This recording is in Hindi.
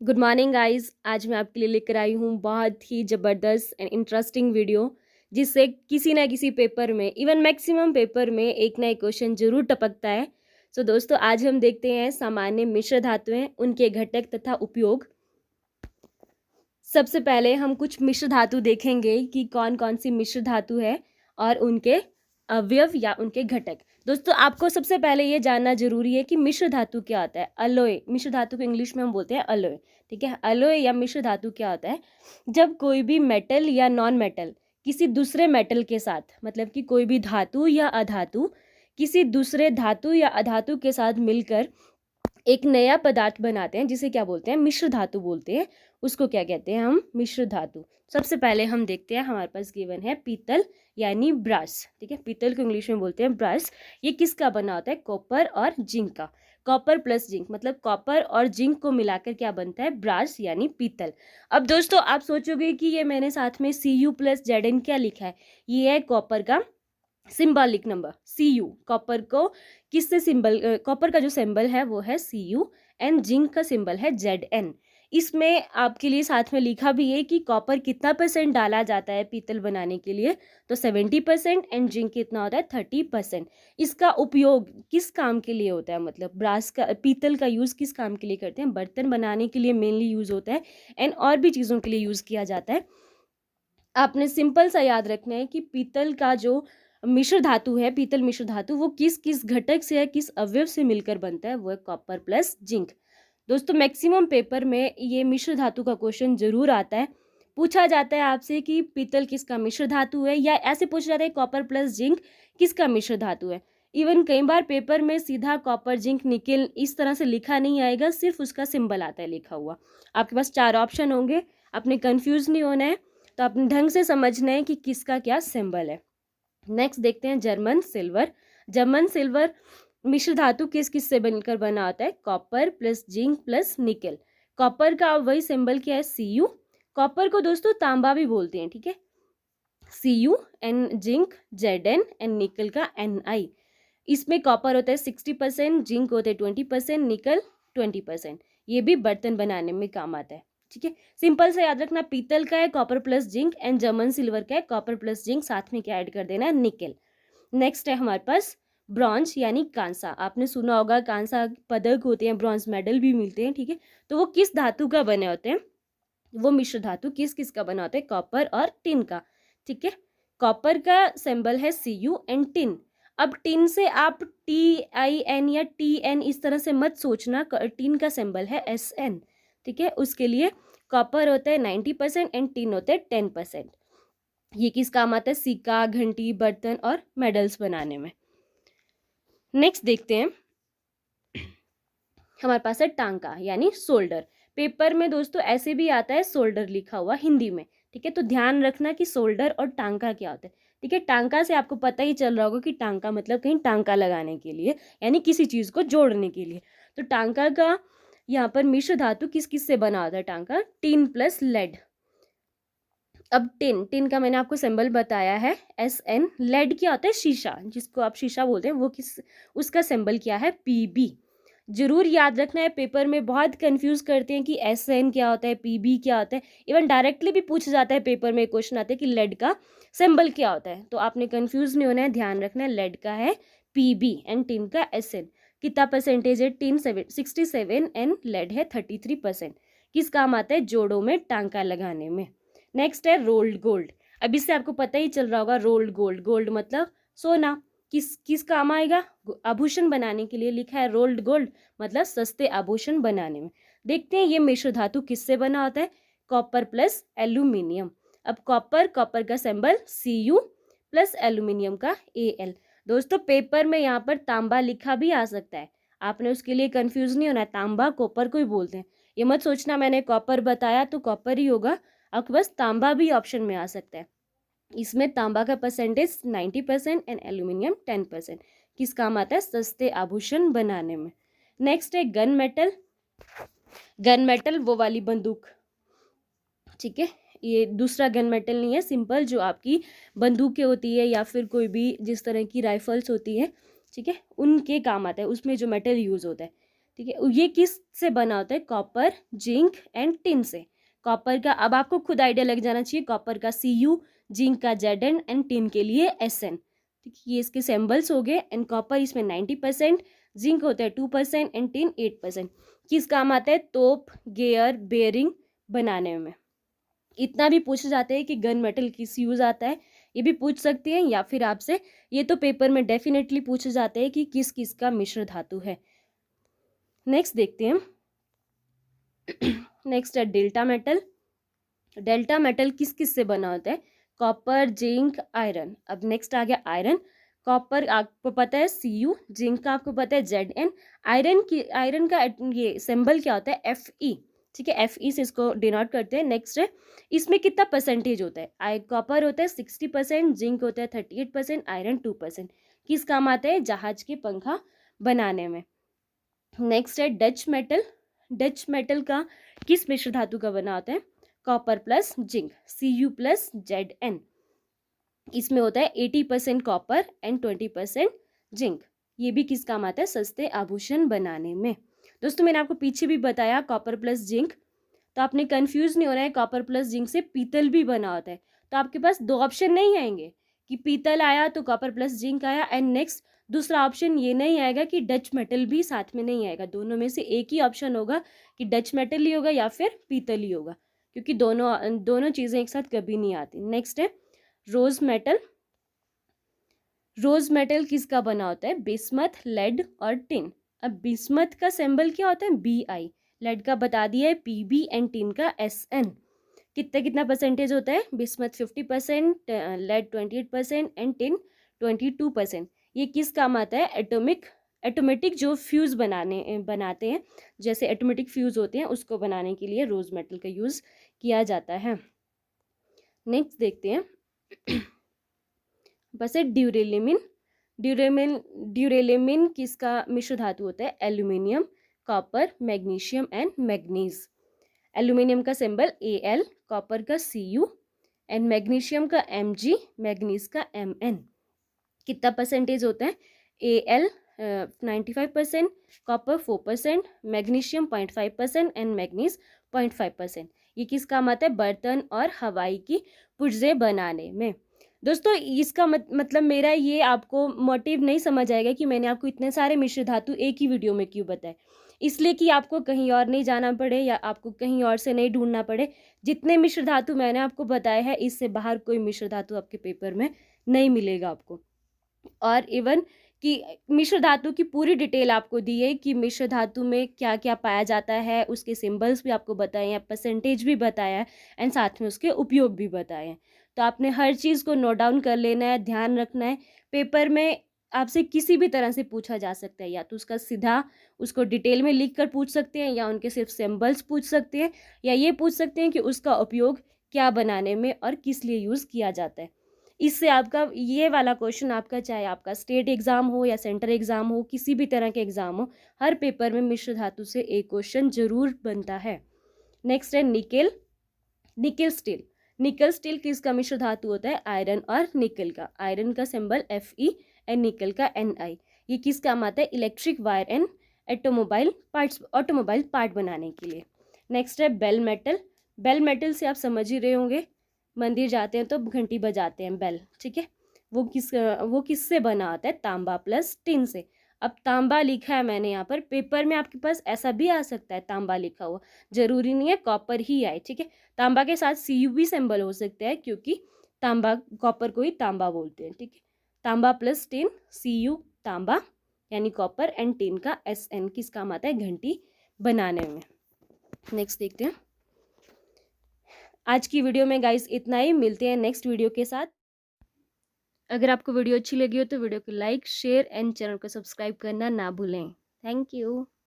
Good morning guys. आज मैं आपके लिए लेकर आई हूँ बहुत ही ज़बरदस्त एंड इंटरेस्टिंग वीडियो, जिससे किसी ना किसी पेपर में, इवन मैक्सिमम पेपर में एक ना एक क्वेश्चन जरूर टपकता है। सो दोस्तों, आज हम देखते हैं सामान्य मिश्र धातुएं, उनके घटक तथा उपयोग। सबसे पहले हम कुछ मिश्र धातु देखेंगे कि कौन कौन सी मिश्र धातु है और उनके अवयव या उनके घटक। दोस्तों, आपको सबसे पहले ये जानना जरूरी है कि मिश्र धातु क्या होता है। अलॉय, मिश्र धातु को इंग्लिश में हम बोलते हैं अलॉय। ठीक है, अलॉय या मिश्र धातु क्या होता है? जब कोई भी मेटल या नॉन मेटल किसी दूसरे मेटल के साथ, मतलब कि कोई भी धातु या अधातु किसी दूसरे धातु या अधातु के साथ मिलकर एक नया पदार्थ बनाते हैं, जिसे क्या बोलते हैं? मिश्र धातु बोलते हैं। उसको क्या कहते हैं? हम मिश्र धातु। सबसे पहले हम देखते हैं, हमारे पास गिवन है पीतल यानी ब्रास। ठीक है, पीतल को इंग्लिश में बोलते हैं ब्रास। ये किसका बना होता है? कॉपर और जिंक का। कॉपर प्लस जिंक, मतलब कॉपर और जिंक को मिलाकर क्या बनता है? ब्रास यानी पीतल। अब दोस्तों, आप सोचोगे कि ये मैंने साथ में Cu प्लस Zn क्या लिखा है? ये है कॉपर का सिंबॉलिक नंबर Cu। कॉपर को किससे सिंबल, कॉपर का जो सिंबल है वो है Cu एंड जिंक का सिंबल है Zn। इसमें आपके लिए साथ में लिखा भी है कि कॉपर कितना % डाला जाता है पीतल बनाने के लिए, तो 70% एंड जिंक कितना होता है? 30%। इसका उपयोग किस काम के लिए होता है? मतलब ब्रास का, पीतल का यूज़ किस काम के लिए करते हैं? बर्तन बनाने के लिए मेनली यूज़ होता है एंड और भी चीज़ों के लिए यूज़ किया जाता है। आपने सिंपल सा याद रखना है कि पीतल का जो मिश्र धातु है, पीतल मिश्र धातु, वो किस किस घटक से है, किस अवयव से मिलकर बनता है? वो है कॉपर प्लस जिंक। दोस्तों, मैक्सिमम पेपर में ये मिश्र धातु का क्वेश्चन जरूर आता है। पूछा जाता है आपसे कि पीतल किसका मिश्र धातु है, या ऐसे पूछा जाता है कॉपर प्लस जिंक किसका मिश्र धातु है। इवन कई बार पेपर में सीधा कॉपर जिंक निकेल इस तरह से लिखा नहीं आएगा, सिर्फ उसका सिंबल आता है लिखा हुआ। आपके पास 4 ऑप्शन होंगे, आपने कंफ्यूज नहीं होना है, तो आपने ढंग से समझना है कि किसका क्या सिंबल है। नेक्स्ट देखते हैं जर्मन सिल्वर। जर्मन सिल्वर मिश्र धातु किस किस से बनकर बना होता है? Copper plus zinc plus nickel. Copper का वही सिंबल क्या है? Cu। कॉपर को दोस्तों तांबा भी बोलते हैं। ठीक है, Cu and zinc Zn and निकल का Ni। इसमें कॉपर होता है 60%, जिंक होता है 20%, निकल 20%। ये भी बर्तन बनाने में काम आता है। ठीक है, सिंपल से याद रखना, पीतल का है copper plus zinc and German silver का है कॉपर प्लस जिंक, साथ में क्या ऐड कर देना है? निकेल। नेक्स्ट है हमारे पास ब्रॉन्ज यानी कांसा। आपने सुना होगा कांसा पदक होते हैं, ब्रॉन्ज मेडल भी मिलते हैं। ठीक है, तो वो किस धातु का बने होते हैं? वो मिश्र धातु किस किस का बना होता है? कॉपर और टिन का। ठीक है, कॉपर का सिंबल है Cu एंड टिन। अब टिन से आप TIN या TN इस तरह से मत सोचना, टिन का सिंबल है SN। ठीक है, उसके लिए कॉपर होता है 90% एंड टिन होता है 10%। ये किस काम आता है? सिक्का, घंटी, बर्तन और मेडल्स बनाने में। नेक्स्ट देखते हैं, हमारे पास है टांका यानी सोल्डर। पेपर में दोस्तों ऐसे भी आता है सोल्डर लिखा हुआ हिंदी में। ठीक है, तो ध्यान रखना कि सोल्डर और टांका क्या होता है। ठीक है, टांका से आपको पता ही चल रहा होगा कि टांका मतलब कहीं टांका लगाने के लिए, यानी किसी चीज को जोड़ने के लिए। तो टांका का यहाँ पर मिश्र धातु किस किस से बना होता है? टांका टिन प्लस लेड। अब टिन, टिन का मैंने आपको सिंबल बताया है SN। लेड क्या होता है? शीशा, जिसको आप शीशा बोलते हैं, वो किस, उसका सिंबल क्या है? PB। जरूर याद रखना है, पेपर में बहुत कंफ्यूज करते हैं कि SN क्या होता है, PB क्या होता है। इवन डायरेक्टली भी पूछा जाता है, पेपर में क्वेश्चन आते हैं कि लेड का सिंबल क्या होता है। तो आपने कंफ्यूज नहीं होना है, ध्यान रखना है, लेड का है PB एंड टिन का SN। कितना परसेंटेज है? टिन 67 एंड लेड है 33%। किस काम आता है? जोड़ों में टांका लगाने में। नेक्स्ट है रोल्ड गोल्ड। अब इससे आपको पता ही चल रहा होगा, रोल्ड गोल्ड, गोल्ड मतलब सोना। किस किस काम आएगा? आभूषण बनाने के लिए लिखा है रोल्ड गोल्ड, मतलब सस्ते आभूषण बनाने में। देखते हैं ये मिश्र धातु किससे बना होता है? Copper plus aluminium. अब कॉपर, कॉपर का सिंबल Cu प्लस एल्यूमिनियम का Al। दोस्तों, पेपर में यहाँ पर तांबा लिखा भी आ सकता है, आपने उसके लिए कंफ्यूज नहीं होना। तांबा कॉपर को ही बोलते हैं, ये मत सोचना मैंने कॉपर बताया तो कॉपर ही होगा। आपके पास तांबा भी ऑप्शन में आ सकता है। इसमें तांबा का परसेंटेज 90% एंड एल्यूमिनियम 10%। किस काम आता है? सस्ते आभूषण बनाने में। नेक्स्ट है गन मेटल। गन मेटल वो वाली बंदूक। ठीक है, ये दूसरा गन मेटल नहीं है, सिंपल जो आपकी बंदूकें होती है या फिर कोई भी जिस तरह की राइफल्स होती है, ठीक है, उनके काम आता है, उसमें जो मेटल यूज होता है। ठीक है। ये किस से बना होता है? कॉपर, जिंक एंड टिन से। कॉपर का अब आपको खुद आइडिया लग जाना चाहिए, कॉपर का Cu, जिंक का Zn एंड टिन के लिए Sn। ठीक है, ये इसके सिंबल्स हो गए। एंड कॉपर इसमें 90%, जिंक होता है 2% एंड टिन 8%। किस काम आता है? तोप, गियर, बेयरिंग बनाने में। इतना भी पूछा जाता है कि गन मेटल किस यूज आता है, ये भी पूछ सकते हैं। या फिर आपसे ये तो पेपर में डेफिनेटली पूछा जाता है कि किस किस का मिश्र धातु है। नेक्स्ट देखते हैं। नेक्स्ट है डेल्टा मेटल। डेल्टा मेटल किस किस से बना होता है? Copper, zinc, iron. अब नेक्स्ट आ गया आयरन। कॉपर आपको पता है Cu, जिंक का आपको पता है Zn। आयरन का ये सिंबल क्या होता है? Fe। ठीक है, Fe से इसको डिनोट करते हैं। नेक्स्ट है, इसमें कितना परसेंटेज होता है? कॉपर होता है 60%, जिंक होता है 38%, आयरन 2%। किस काम आता है? जहाज के पंखा बनाने में। नेक्स्ट है डच मेटल। डच मेटल का किस मिश्र धातु का बना होता है? Copper plus zinc, Cu plus Zn। इसमें होता है 80% कॉपर एंड 20% जिंक। ये भी किस काम आता है? सस्ते आभूषण बनाने में। दोस्तों मैंने आपको पीछे भी बताया कॉपर प्लस जिंक, तो आपने कंफ्यूज नहीं होना है। कॉपर प्लस जिंक से पीतल भी बना होता है। तो आपके पास दो ऑप्शन नहीं आएंगे कि पीतल आया तो कॉपर प्लस जिंक आया, एंड नेक्स्ट दूसरा ऑप्शन ये नहीं आएगा कि डच मेटल भी साथ में नहीं आएगा। दोनों में से एक ही ऑप्शन होगा कि डच मेटल ही होगा या फिर पीतल ही होगा, क्योंकि दोनों चीज़ें एक साथ कभी नहीं आती। नेक्स्ट है रोज मेटल। रोज मेटल किसका बना होता है? बिस्मथ, लेड और टिन। अब बिस्मथ का सिंबल क्या होता है? Bi। लेड का बता दिया है Pb एंड टिन का Sn। कितना परसेंटेज होता है? Bismuth 50%, lead 28% and tin 22%। ये किस काम आता है? एटोमेटिक जो फ्यूज बनाते हैं, जैसे एटोमेटिक फ्यूज होते हैं, उसको बनाने के लिए रोज मेटल का यूज किया जाता है। नेक्स्ट देखते हैं। बस है ड्यूरेलिमिन। ड्यूरेलिमिन किसका मिश्र धातु होता है? Aluminium, copper, magnesium and manganese. Aluminium का सिंबल Al, कॉपर का Cu एंड मैग्नीशियम का Mg, मैग्नीज का Mn। कितना परसेंटेज होता है? Al 95%, copper 4%, magnesium 0.5% and manganese 0.5%। ये किस काम आता है? बर्तन और हवाई की पुर्जे बनाने में। दोस्तों इसका मतलब मेरा ये आपको मोटिव नहीं समझ आएगा कि मैंने आपको इतने सारे मिश्र धातु एक ही वीडियो में क्यों बताए, इसलिए कि आपको कहीं और नहीं जाना पड़े या आपको कहीं और से नहीं ढूंढना पड़े। जितने मिश्र धातु मैंने आपको बताए हैं, इससे बाहर कोई मिश्र धातु आपके पेपर में नहीं मिलेगा आपको। और इवन कि मिश्र धातु की पूरी डिटेल आपको दी है कि मिश्र धातु में क्या क्या पाया जाता है, उसके सिंबल्स भी आपको बताए हैं, परसेंटेज भी बताया है एंड साथ में उसके उपयोग भी बताए हैं। तो आपने हर चीज़ को नोट डाउन कर लेना है, ध्यान रखना है। पेपर में आपसे किसी भी तरह से पूछा जा सकता है, या तो उसका सीधा उसको डिटेल में लिख कर पूछ सकते हैं, या उनके सिर्फ सिंबल्स पूछ सकते हैं, या ये पूछ सकते हैं कि उसका उपयोग क्या बनाने में और किस लिए यूज़ किया जाता है। इससे आपका ये वाला क्वेश्चन आपका, चाहे आपका स्टेट एग्जाम हो या सेंटर एग्जाम हो, किसी भी तरह के एग्जाम हो, हर पेपर में मिश्र धातु से एक क्वेश्चन जरूर बनता है। नेक्स्ट है निकेल। Nickel steel. निकल स्टील किसका मिश्र धातु होता है? आयरन और निकल का। आयरन का सिंबल Fe एंड निकल का Ni। ये किस काम आता है? Electric wire and automobile part बनाने के लिए। नेक्स्ट है बेल मेटल। बेल मेटल से आप समझ ही रहे होंगे, मंदिर जाते हैं तो घंटी बजाते हैं, बेल। ठीक है, वो किससे बना होता है? तांबा प्लस टिन से। अब तांबा लिखा है मैंने यहाँ पर, पेपर में आपके पास ऐसा भी आ सकता है तांबा लिखा हुआ, जरूरी नहीं है कॉपर ही आए। ठीक है, तांबा के साथ Cu भी सिंबल हो सकता है, क्योंकि तांबा कॉपर को ही तांबा बोलते हैं। ठीक है, तांबा प्लस टिन, Cu तांबा यानी कॉपर एंड टिन का Sn किस काम आता है? घंटी बनाने में। नेक्स्ट देखते हैं। आज की वीडियो में गाइस इतना ही, मिलते हैं नेक्स्ट वीडियो के साथ। अगर आपको वीडियो अच्छी लगी हो तो वीडियो को लाइक, शेयर एंड चैनल को सब्सक्राइब करना ना भूलें। Thank you.